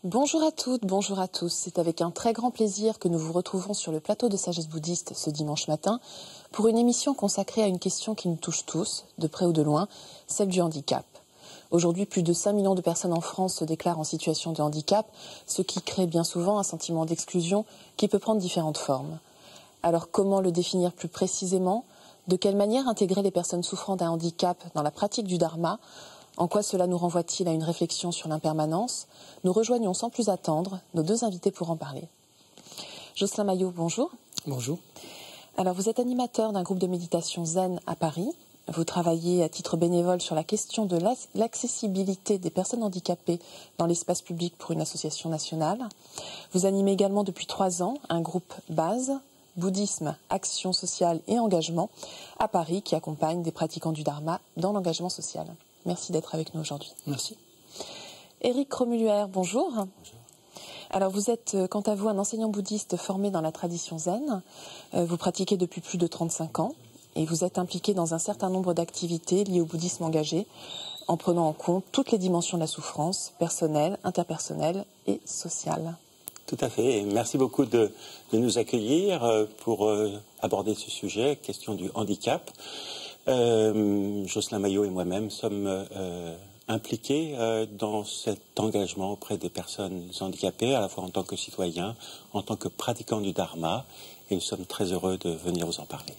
Bonjour à toutes, bonjour à tous. C'est avec un très grand plaisir que nous vous retrouvons sur le plateau de Sagesse Bouddhiste ce dimanche matin pour une émission consacrée à une question qui nous touche tous, de près ou de loin, celle du handicap. Aujourd'hui, plus de 5 millions de personnes en France se déclarent en situation de handicap, ce qui crée bien souvent un sentiment d'exclusion qui peut prendre différentes formes. Alors comment le définir plus précisément? De quelle manière intégrer les personnes souffrant d'un handicap dans la pratique du dharma? En quoi cela nous renvoie-t-il à une réflexion sur l'impermanence? Nous rejoignons sans plus attendre nos deux invités pour en parler. Jocelyn Maillot, bonjour. Bonjour. Alors vous êtes animateur d'un groupe de méditation zen à Paris. Vous travaillez à titre bénévole sur la question de l'accessibilité des personnes handicapées dans l'espace public pour une association nationale. Vous animez également depuis 3 ans un groupe base, Bouddhisme, Action sociale et engagement à Paris qui accompagne des pratiquants du dharma dans l'engagement social. Merci d'être avec nous aujourd'hui. Merci. Éric Romuluer, bonjour. Bonjour. Alors vous êtes quant à vous un enseignant bouddhiste formé dans la tradition zen. Vous pratiquez depuis plus de 35 ans et vous êtes impliqué dans un certain nombre d'activités liées au bouddhisme engagé en prenant en compte toutes les dimensions de la souffrance, personnelle, interpersonnelle et sociale. Tout à fait. Et merci beaucoup de nous accueillir pour aborder ce sujet, question du handicap. Jocelyn Maillot et moi-même sommes impliqués dans cet engagement auprès des personnes handicapées, à la fois en tant que citoyens, en tant que pratiquants du dharma, et nous sommes très heureux de venir vous en parler.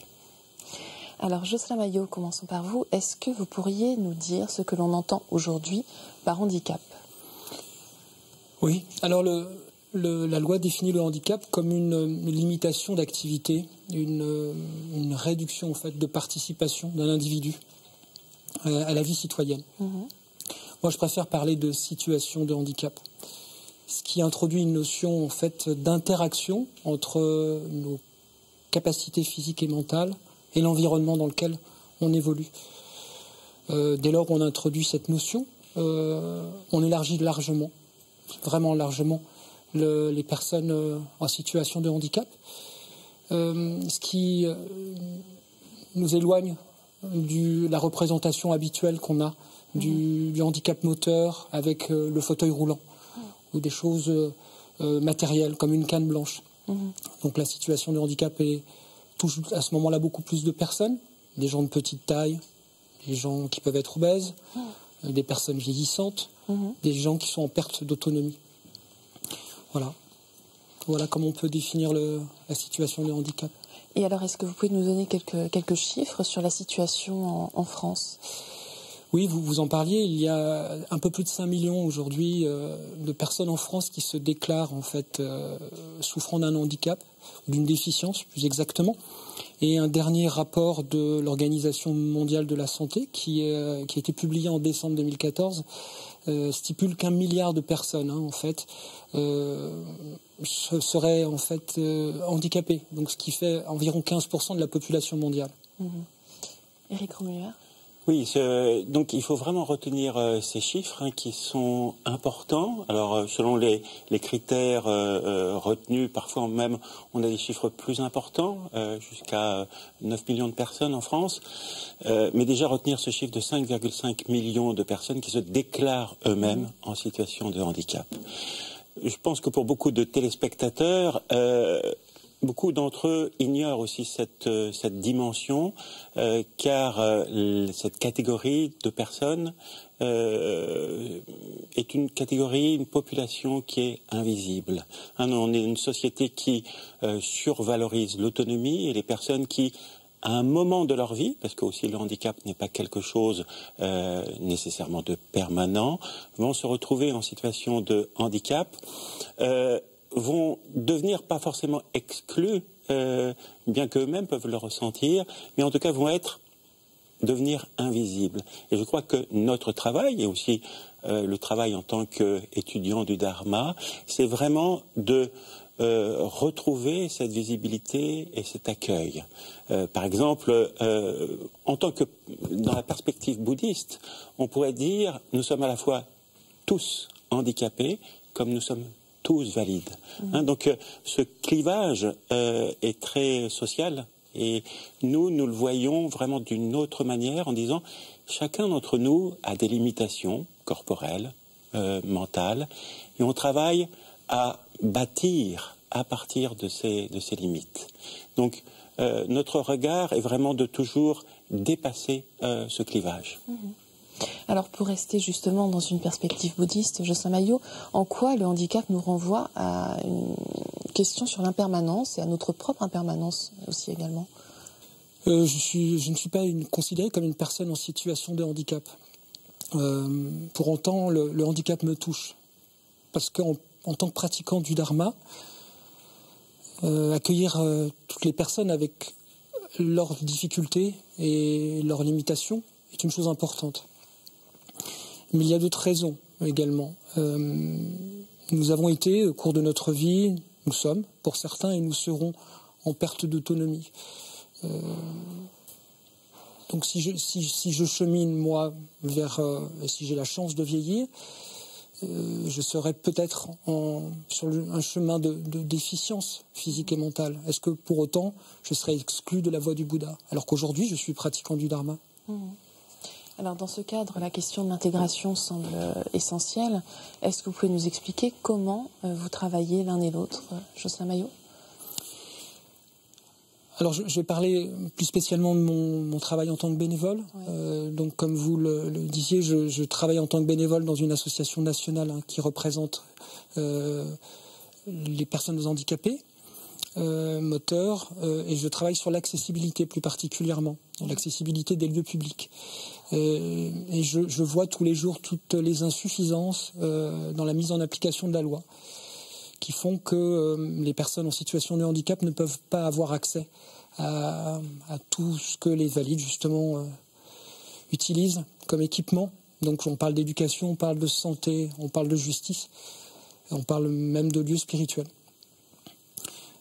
Alors Jocelyn Maillot, commençons par vous. Est-ce que vous pourriez nous dire ce que l'on entend aujourd'hui par handicap? Oui, alors la loi définit le handicap comme une limitation d'activité, une réduction en fait, de participation d'un individu à la vie citoyenne. Moi, je préfère parler de situation de handicap, ce qui introduit une notion en fait, d'interaction entre nos capacités physiques et mentales et l'environnement dans lequel on évolue. Dès lors qu'on introduit cette notion, on élargit largement, vraiment largement, les personnes en situation de handicap, ce qui nous éloigne de la représentation habituelle qu'on a du handicap moteur avec le fauteuil roulant ou des choses matérielles comme une canne blanche. Donc la situation de handicap touche à ce moment-là beaucoup plus de personnes, des gens de petite taille, des gens qui peuvent être obèses, des personnes vieillissantes, des gens qui sont en perte d'autonomie. Voilà comment on peut définir la situation de handicap. Et alors, est-ce que vous pouvez nous donner quelques chiffres sur la situation en France? Oui, vous en parliez. Il y a un peu plus de 5 millions aujourd'hui de personnes en France qui se déclarent en fait souffrant d'un handicap, d'une déficience plus exactement. Et un dernier rapport de l'Organisation mondiale de la santé qui a été publié en décembre 2014 stipule qu'1 milliard de personnes en fait seraient en fait handicapées, donc ce qui fait environ 15% de la population mondiale. Éric Romuluer. Oui, donc il faut vraiment retenir ces chiffres qui sont importants. Alors selon les critères retenus, parfois même on a des chiffres plus importants, jusqu'à 9 millions de personnes en France. Mais déjà retenir ce chiffre de 5,5 millions de personnes qui se déclarent eux-mêmes en situation de handicap. Je pense que pour beaucoup de téléspectateurs, beaucoup d'entre eux ignorent aussi cette dimension, car cette catégorie de personnes est une catégorie, une population qui est invisible. On est une société qui survalorise l'autonomie et les personnes qui, à un moment de leur vie, parce que aussi le handicap n'est pas quelque chose nécessairement de permanent, vont se retrouver en situation de handicap, vont devenir pas forcément exclus, bien qu'eux-mêmes peuvent le ressentir, mais en tout cas vont devenir invisibles. Et je crois que notre travail, et aussi le travail en tant qu'étudiant du Dharma, c'est vraiment de retrouver cette visibilité et cet accueil. Par exemple, en tant que dans la perspective bouddhiste, on pourrait dire nous sommes à la fois tous handicapés comme nous sommes tous valides. Donc ce clivage est très social et nous le voyons vraiment d'une autre manière en disant chacun d'entre nous a des limitations corporelles, mentale, et on travaille à bâtir à partir de ces limites. Donc notre regard est vraiment de toujours dépasser ce clivage. Alors pour rester justement dans une perspective bouddhiste, Jocelyn Maillot, en quoi le handicap nous renvoie à une question sur l'impermanence et à notre propre impermanence aussi également? Je ne suis pas considéré comme une personne en situation de handicap. Pour autant, le handicap me touche. Parce qu'en tant que pratiquant du dharma, accueillir toutes les personnes avec leurs difficultés et leurs limitations est une chose importante. Mais il y a d'autres raisons également. Nous avons été, au cours de notre vie, nous sommes, pour certains, et nous serons en perte d'autonomie. Donc si je chemine, moi, vers... si j'ai la chance de vieillir, je serai peut-être sur un chemin de déficience physique et mentale. Est-ce que pour autant, je serai exclu de la voie du Bouddha, alors qu'aujourd'hui, je suis pratiquant du Dharma? Alors dans ce cadre, la question de l'intégration semble essentielle. Est-ce que vous pouvez nous expliquer comment vous travaillez l'un et l'autre, Jocelyn Maillot? Alors je vais parler plus spécialement de mon travail en tant que bénévole. Ouais. Donc comme vous le disiez, je travaille en tant que bénévole dans une association nationale qui représente les personnes handicapées, moteurs, et je travaille sur l'accessibilité plus particulièrement, l'accessibilité des lieux publics. Et je vois tous les jours toutes les insuffisances dans la mise en application de la loi, qui font que les personnes en situation de handicap ne peuvent pas avoir accès à tout ce que les valides, justement, utilisent comme équipement. Donc on parle d'éducation, on parle de santé, on parle de justice, et on parle même de lieux spirituels.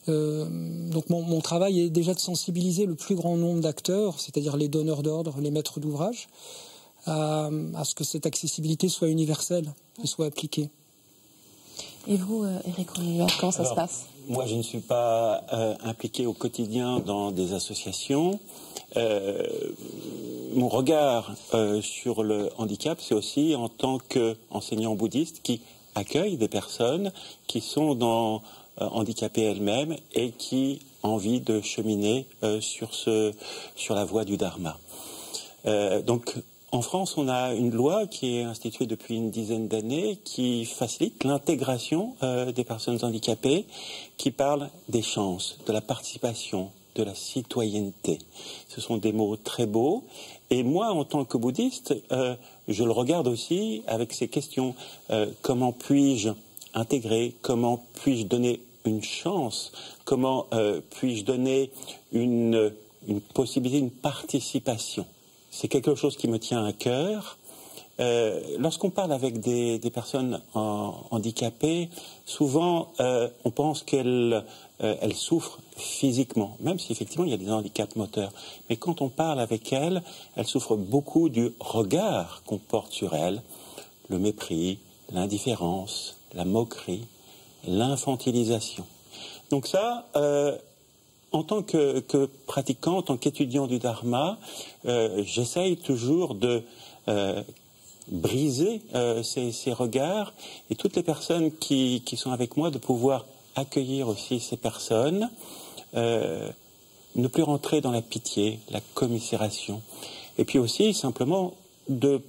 Donc mon travail est déjà de sensibiliser le plus grand nombre d'acteurs, c'est-à-dire les donneurs d'ordre, les maîtres d'ouvrage, à ce que cette accessibilité soit universelle et soit appliquée. Et vous, Éric Roulier, comment ça se passe? Moi, je ne suis pas impliqué au quotidien dans des associations. Mon regard sur le handicap, c'est aussi en tant qu'enseignant bouddhiste qui accueille des personnes qui sont handicapées elles-mêmes et qui ont envie de cheminer sur la voie du Dharma. Donc, en France, on a une loi qui est instituée depuis une dizaine d'années qui facilite l'intégration des personnes handicapées, qui parle des chances, de la participation, de la citoyenneté. Ce sont des mots très beaux. Et moi, en tant que bouddhiste, je le regarde aussi avec ces questions. Comment puis-je intégrer? Comment puis-je donner une chance? Comment puis-je donner une possibilité, une participation? C'est quelque chose qui me tient à cœur. Lorsqu'on parle avec des personnes handicapées, souvent on pense qu'elles souffrent physiquement, même si effectivement il y a des handicaps moteurs. Mais quand on parle avec elles, elles souffrent beaucoup du regard qu'on porte sur elles, le mépris, l'indifférence, la moquerie, l'infantilisation. Donc ça... en tant que pratiquant, en tant qu'étudiant du Dharma, j'essaye toujours de briser ces regards et toutes les personnes qui sont avec moi, de pouvoir accueillir aussi ces personnes, ne plus rentrer dans la pitié, la commisération. Et puis aussi, simplement, de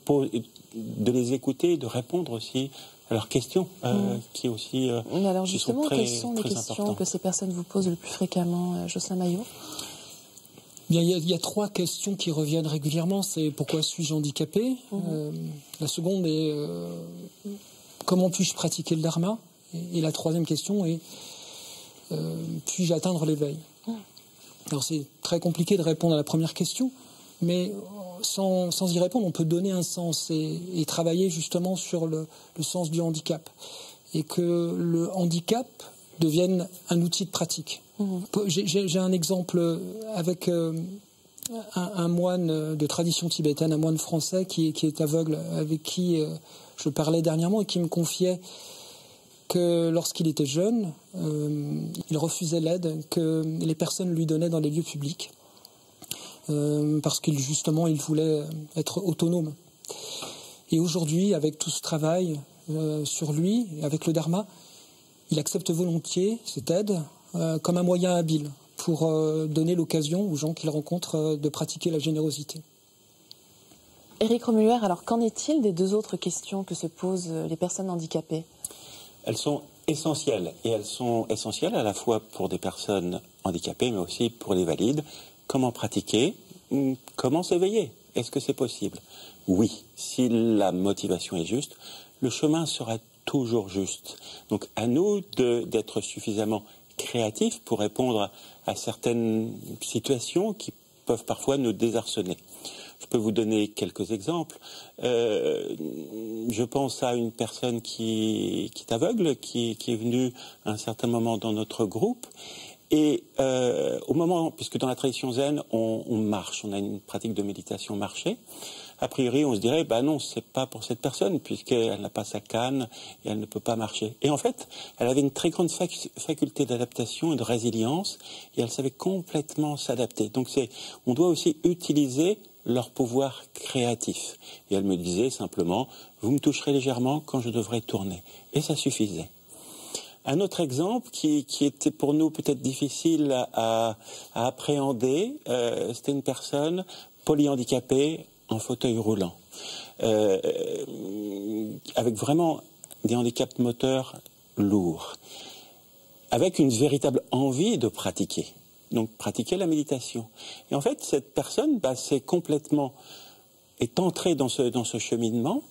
les écouter, de répondre aussi à leurs questions, qui aussi Mais alors justement, très, quelles sont les questions importantes. que ces personnes vous posent le plus fréquemment, Jocelyn Maillot? Bien, il y a trois questions qui reviennent régulièrement. C'est pourquoi suis-je handicapé? La seconde est comment puis-je pratiquer le Dharma? Et la troisième question est puis-je atteindre l'éveil? Alors c'est très compliqué de répondre à la première question, mais sans y répondre, on peut donner un sens et travailler justement sur le sens du handicap. Et que le handicap devienne un outil de pratique. J'ai un exemple avec un moine de tradition tibétaine, un moine français qui est aveugle, avec qui je parlais dernièrement et qui me confiait que lorsqu'il était jeune, il refusait l'aide que les personnes lui donnaient dans les lieux publics. Parce qu'il justement il voulait être autonome. Et aujourd'hui, avec tout ce travail, sur lui, avec le dharma, il accepte volontiers cette aide comme un moyen habile pour donner l'occasion aux gens qu'il rencontre de pratiquer la générosité. Éric Remuller, alors qu'en est-il des deux autres questions que se posent les personnes handicapées? Elles sont essentielles, et elles sont essentielles à la fois pour des personnes handicapées, mais aussi pour les valides. Comment pratiquer? Comment s'éveiller? Est-ce que c'est possible? Oui, si la motivation est juste, le chemin sera toujours juste. Donc à nous d'être suffisamment créatifs pour répondre à certaines situations qui peuvent parfois nous désarçonner. Je peux vous donner quelques exemples. Je pense à une personne qui est aveugle, qui est venue à un certain moment dans notre groupe. Et au moment, puisque dans la tradition zen, on marche, on a une pratique de méditation marchée, a priori on se dirait, bah non, c'est pas pour cette personne, puisqu'elle n'a pas sa canne et elle ne peut pas marcher. Et en fait, elle avait une très grande faculté d'adaptation et de résilience, et elle savait complètement s'adapter. Donc on doit aussi utiliser leur pouvoir créatif. Et elle me disait simplement, vous me toucherez légèrement quand je devrais tourner. Et ça suffisait. Un autre exemple qui était pour nous peut-être difficile à appréhender, c'était une personne polyhandicapée en fauteuil roulant, avec vraiment des handicaps moteurs lourds, avec une véritable envie de pratiquer. Donc pratiquer la méditation. Et en fait, cette personne est entrée dans ce cheminement.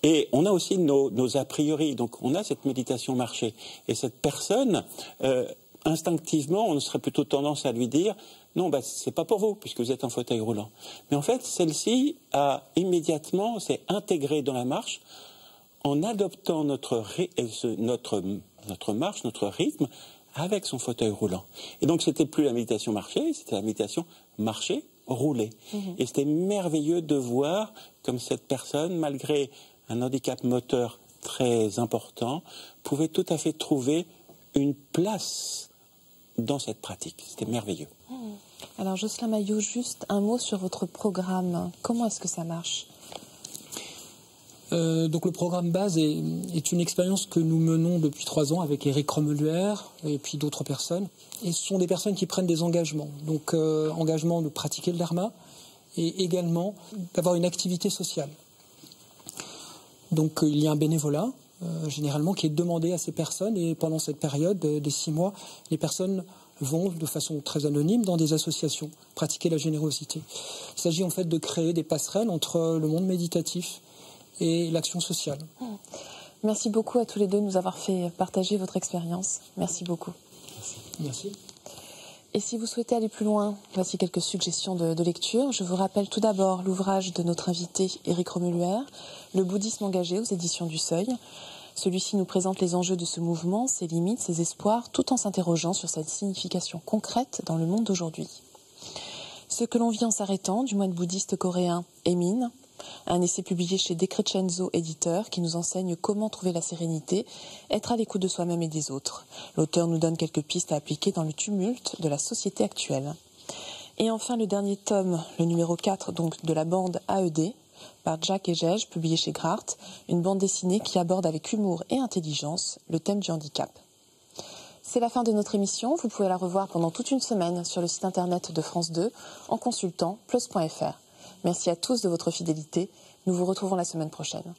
Et on a aussi nos a priori. Donc on a cette méditation marchée. Et cette personne, instinctivement, on serait plutôt tendance à lui dire non, c'est pas pour vous, puisque vous êtes en fauteuil roulant. Mais en fait, celle-ci s'est intégrée dans la marche en adoptant notre marche, notre rythme, avec son fauteuil roulant. Et donc, c'était plus la méditation marchée, c'était la méditation marcher, rouler. Et c'était merveilleux de voir comme cette personne, malgré un handicap moteur très important, pouvait tout à fait trouver une place dans cette pratique. C'était merveilleux. Alors, Jocelyn Maillot, juste un mot sur votre programme. Comment est-ce que ça marche ? Donc le programme base est une expérience que nous menons depuis 3 ans avec Éric Remuller et puis d'autres personnes. Et ce sont des personnes qui prennent des engagements. Donc engagement de pratiquer le dharma et également d'avoir une activité sociale. Donc il y a un bénévolat généralement qui est demandé à ces personnes et pendant cette période des 6 mois, les personnes vont de façon très anonyme dans des associations pratiquer la générosité. Il s'agit en fait de créer des passerelles entre le monde méditatif et l'action sociale. Merci beaucoup à tous les deux de nous avoir fait partager votre expérience. Merci beaucoup. Merci. Et si vous souhaitez aller plus loin, voici quelques suggestions de lecture. Je vous rappelle tout d'abord l'ouvrage de notre invité Éric Remuller, Le bouddhisme engagé aux éditions du Seuil. Celui-ci nous présente les enjeux de ce mouvement, ses limites, ses espoirs, tout en s'interrogeant sur sa signification concrète dans le monde d'aujourd'hui. Ce que l'on vit en s'arrêtant, du moine bouddhiste coréen Emin, un essai publié chez De Crescenzo éditeur qui nous enseigne comment trouver la sérénité, être à l'écoute de soi-même et des autres. L'auteur nous donne quelques pistes à appliquer dans le tumulte de la société actuelle. Et enfin le dernier tome, le numéro 4 donc de la bande AED, par Jacques Egege, publié chez Grart, une bande dessinée qui aborde avec humour et intelligence le thème du handicap. C'est la fin de notre émission, vous pouvez la revoir pendant toute une semaine sur le site internet de France 2 en consultant plus.fr. Merci à tous de votre fidélité. Nous vous retrouvons la semaine prochaine.